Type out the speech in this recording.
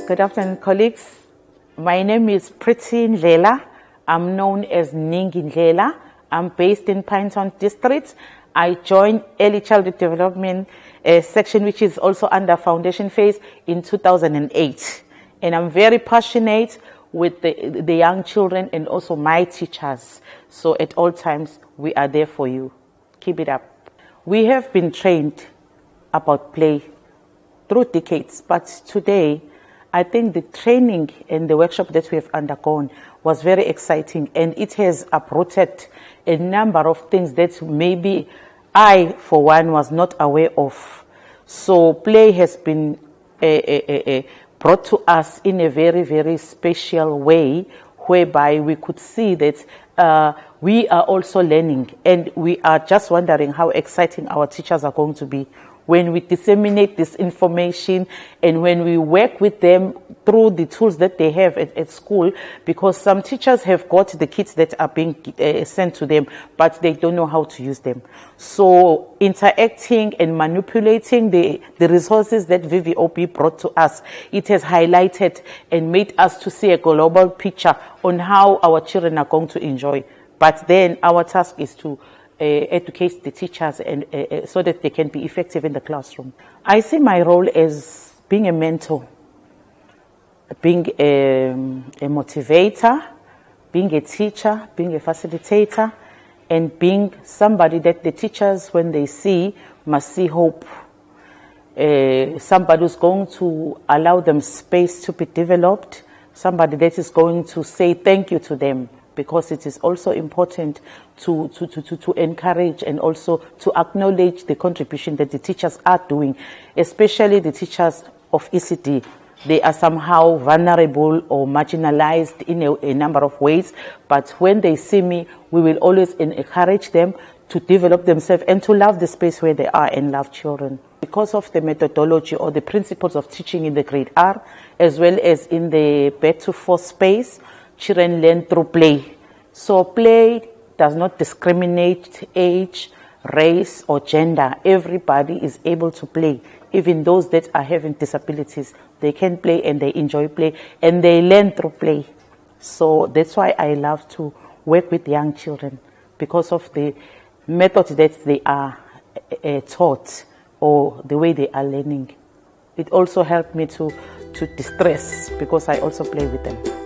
Good afternoon, colleagues. My name is Ndlela. I'm known as Ndlela. I'm based in Pinetown District. I joined Early Childhood Development section, which is also under Foundation Phase, in 2008. And I'm very passionate with the young children and also my teachers. So at all times, we are there for you. Keep it up. We have been trained about play through decades, but today, I think the training and the workshop that we have undergone was very exciting, and it has uprooted a number of things that maybe I, for one, was not aware of. So play has been brought to us in a very, very special way, whereby we could see that we are also learning, and we are just wondering how exciting our teachers are going to be when we disseminate this information and when we work with them through the tools that they have at school, because some teachers have got the kits that are being sent to them, but they don't know how to use them. So interacting and manipulating the resources that VVOB brought to us, it has highlighted and made us to see a global picture on how our children are going to enjoy. But then our task is to educate the teachers and so that they can be effective in the classroom. I see my role as being a mentor, being a motivator, being a teacher, being a facilitator, and being somebody that the teachers, when they see, must see hope. Somebody who's going to allow them space to be developed, somebody that is going to say thank you to them, because it is also important to encourage and also to acknowledge the contribution that the teachers are doing, especially the teachers of ECD. They are somehow vulnerable or marginalized in a number of ways, but when they see me, we will always encourage them to develop themselves and to love the space where they are and love children. Because of the methodology or the principles of teaching in the grade R, as well as in the back to 4 space, children learn through play. So play does not discriminate age, race, or gender. Everybody is able to play. Even those that are having disabilities, they can play and they enjoy play and they learn through play. So that's why I love to work with young children, because of the method that they are taught or the way they are learning. It also helped me to distress, because I also play with them.